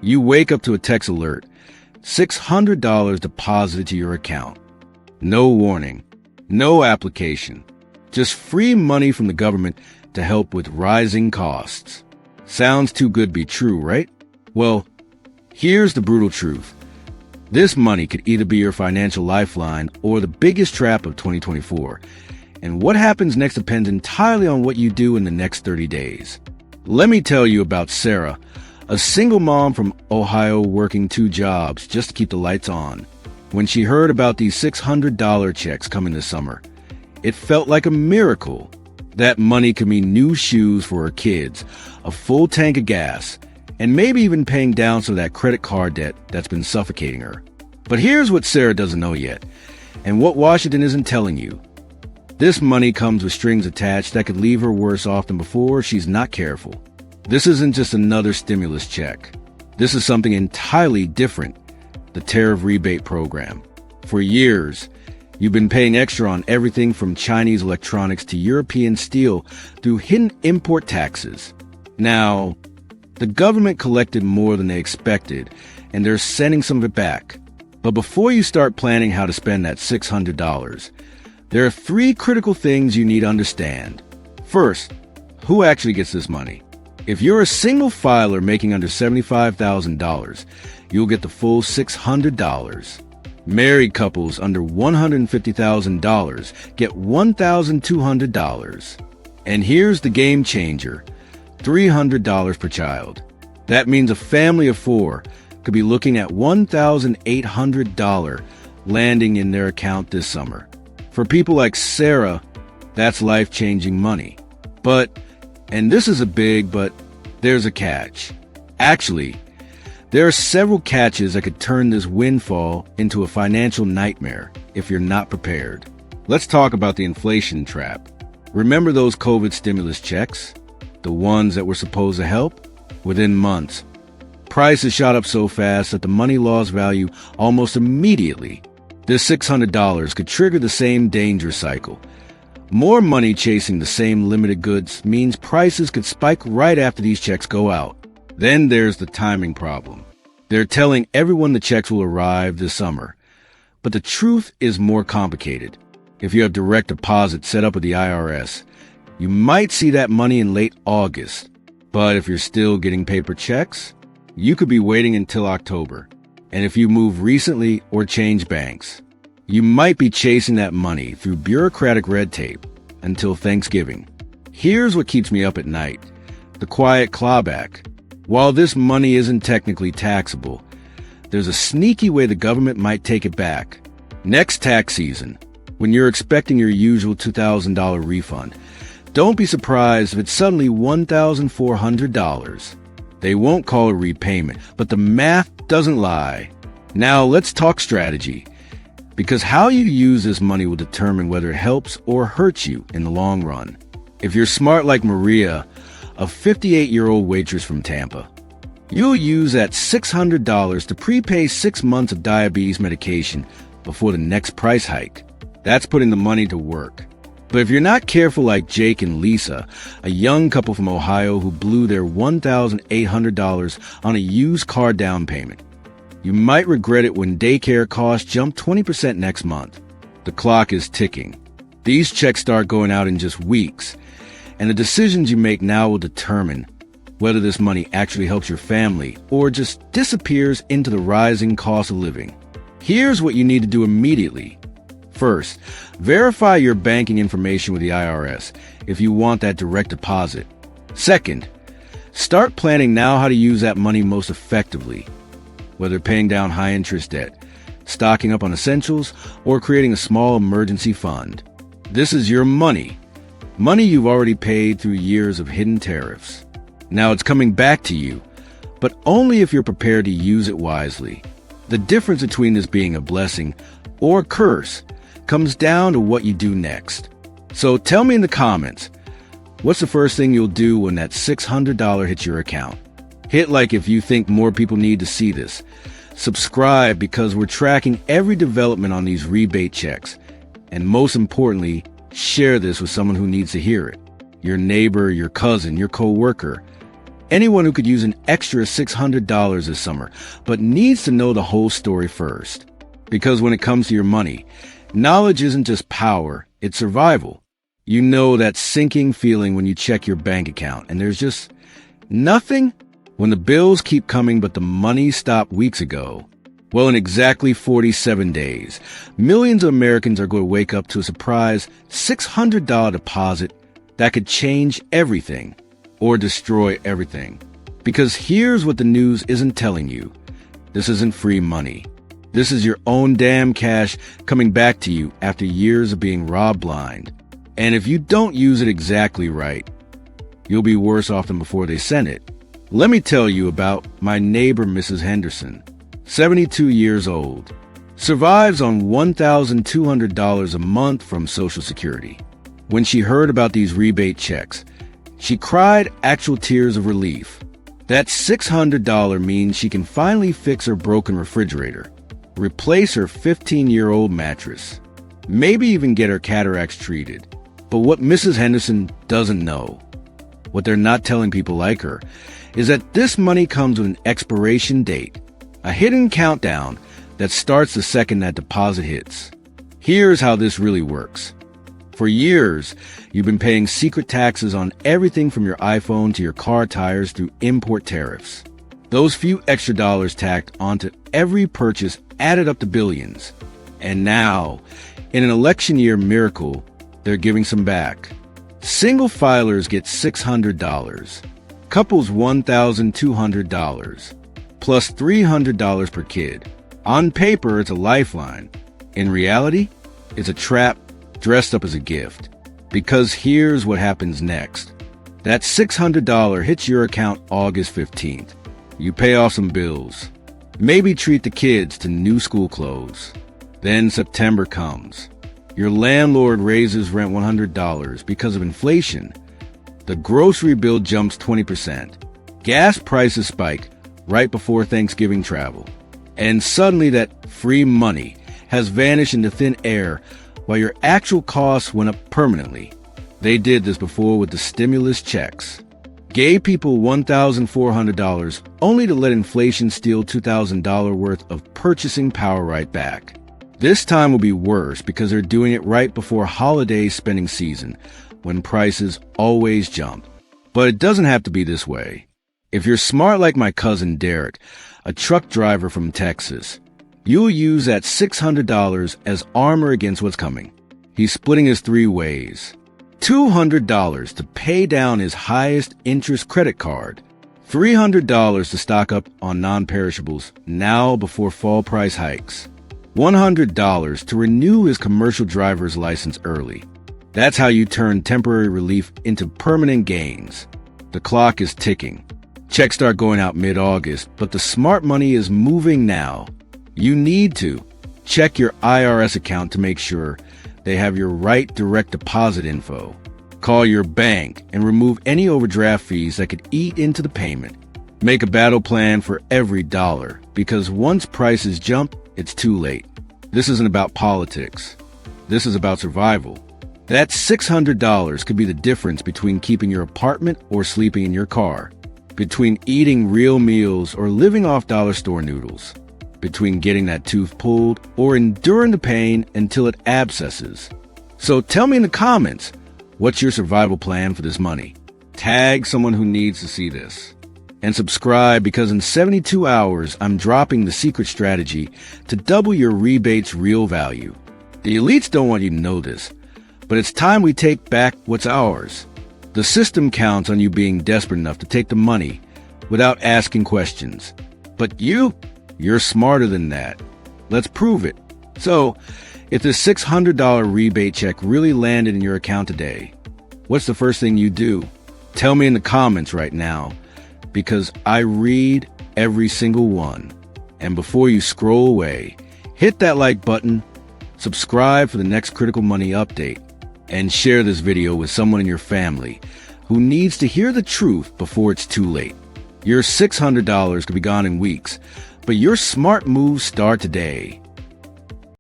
You wake up to a text alert, $600 deposited to your account. No warning, no application, just free money from the government to help with rising costs. Sounds too good to be true, right? Well, here's the brutal truth. This money could either be your financial lifeline or the biggest trap of 2024. And what happens next depends entirely on what you do in the next 30 days. Let me tell you about Sarah, a single mom from Ohio working 2 jobs just to keep the lights on. When she heard about these $600 checks coming this summer, it felt like a miracle. That money could mean new shoes for her kids, a full tank of gas, and maybe even paying down some of that credit card debt that's been suffocating her. But here's what Sarah doesn't know yet, and what Washington isn't telling you. This money comes with strings attached that could leave her worse off than before if she's not careful. This isn't just another stimulus check. This is something entirely different, the Tariff Rebate program. For years, you've been paying extra on everything from Chinese electronics to European steel through hidden import taxes. Now, the government collected more than they expected, and they're sending some of it back. But before you start planning how to spend that $600, there are 3 critical things you need to understand. First, who actually gets this money? If you're a single filer making under $75,000, you'll get the full $600. Married couples under $150,000 get $1,200. And here's the game changer, $300 per child. That means a family of 4 could be looking at $1,800 landing in their account this summer. For people like Sarah, that's life-changing money. But, and this is a big but, there's a catch. Actually, there are several catches that could turn this windfall into a financial nightmare if you're not prepared. Let's talk about the inflation trap. Remember those COVID stimulus checks? The ones that were supposed to help? Within months, prices shot up so fast that the money lost value almost immediately. This $600 could trigger the same danger cycle. More money chasing the same limited goods means prices could spike right after these checks go out. Then there's the timing problem. They're telling everyone the checks will arrive this summer. But the truth is more complicated. If you have direct deposit set up with the IRS, you might see that money in late August. But if you're still getting paper checks, you could be waiting until October. And if you move recently or change banks, you might be chasing that money through bureaucratic red tape until Thanksgiving. Here's what keeps me up at night, the quiet clawback. While this money isn't technically taxable, there's a sneaky way the government might take it back. Next tax season, when you're expecting your usual $2,000 refund, don't be surprised if it's suddenly $1,400. They won't call it repayment, but the math doesn't lie. Now let's talk strategy, because how you use this money will determine whether it helps or hurts you in the long run. If you're smart like Maria, a 58-year-old waitress from Tampa, you'll use that $600 to prepay 6 months of diabetes medication before the next price hike. That's putting the money to work. But if you're not careful like Jake and Lisa, a young couple from Ohio who blew their $1,800 on a used car down payment, you might regret it when daycare costs jump 20% next month. The clock is ticking. These checks start going out in just weeks, and the decisions you make now will determine whether this money actually helps your family or just disappears into the rising cost of living. Here's what you need to do immediately. First, verify your banking information with the IRS if you want that direct deposit. Second, start planning now how to use that money most effectively, whether paying down high-interest debt, stocking up on essentials, or creating a small emergency fund. This is your money. Money you've already paid through years of hidden tariffs. Now it's coming back to you, but only if you're prepared to use it wisely. The difference between this being a blessing or a curse comes down to what you do next. So tell me in the comments, what's the first thing you'll do when that $600 hits your account? Hit like if you think more people need to see this. Subscribe because we're tracking every development on these rebate checks. And most importantly, share this with someone who needs to hear it. Your neighbor, your cousin, your coworker. Anyone who could use an extra $600 this summer, but needs to know the whole story first. Because when it comes to your money, knowledge isn't just power, it's survival. You know that sinking feeling when you check your bank account and there's just nothing? When the bills keep coming but the money stopped weeks ago. Well, in exactly 47 days, millions of Americans are going to wake up to a surprise $600 deposit that could change everything or destroy everything. Because here's what the news isn't telling you. This isn't free money. This is your own damn cash coming back to you after years of being robbed blind. And if you don't use it exactly right, you'll be worse off than before they sent it. Let me tell you about my neighbor, Mrs. Henderson, 72 years old, survives on $1,200 a month from Social Security. When she heard about these rebate checks, she cried actual tears of relief. That $600 means she can finally fix her broken refrigerator, replace her 15-year-old mattress, maybe even get her cataracts treated. But what Mrs. Henderson doesn't know, what they're not telling people like her, is that this money comes with an expiration date, a hidden countdown that starts the second that deposit hits. Here's how this really works. For years, you've been paying secret taxes on everything from your iPhone to your car tires through import tariffs. Those few extra dollars tacked onto every purchase added up to billions. And now, in an election year miracle, they're giving some back. Single filers get $600, couples $1,200, plus $300 per kid. On paper, it's a lifeline. In reality, it's a trap dressed up as a gift. Because here's what happens next. That $600 hits your account August 15th. You pay off some bills. Maybe treat the kids to new school clothes. Then September comes. Your landlord raises rent $100 because of inflation. The grocery bill jumps 20%. Gas prices spike right before Thanksgiving travel. And suddenly that free money has vanished into thin air while your actual costs went up permanently. They did this before with the stimulus checks. Gave people $1,400 only to let inflation steal $2,000 worth of purchasing power right back. This time will be worse because they're doing it right before holiday spending season, when prices always jump. But it doesn't have to be this way. If you're smart like my cousin Derek, a truck driver from Texas, you'll use that $600 as armor against what's coming. He's splitting his three ways. $200 to pay down his highest interest credit card. $300 to stock up on non-perishables now before fall price hikes. $100 to renew his commercial driver's license early. That's how you turn temporary relief into permanent gains. The clock is ticking. Checks start going out mid-August, but the smart money is moving now. You need to check your IRS account to make sure they have your right direct deposit info. Call your bank and remove any overdraft fees that could eat into the payment. Make a battle plan for every dollar, because once prices jump, it's too late. This isn't about politics. This is about survival. That $600 could be the difference between keeping your apartment or sleeping in your car, between eating real meals or living off dollar store noodles, between getting that tooth pulled or enduring the pain until it abscesses. So tell me in the comments, what's your survival plan for this money? Tag someone who needs to see this. And subscribe, because in 72 hours, I'm dropping the secret strategy to double your rebate's real value. The elites don't want you to know this, but it's time we take back what's ours. The system counts on you being desperate enough to take the money without asking questions. But you're smarter than that. Let's prove it. So, if this $600 rebate check really landed in your account today, what's the first thing you do? Tell me in the comments right now, because I read every single one. And before you scroll away, hit that like button, subscribe for the next Critical Money update, and share this video with someone in your family who needs to hear the truth before it's too late. Your $600 could be gone in weeks, but your smart moves start today.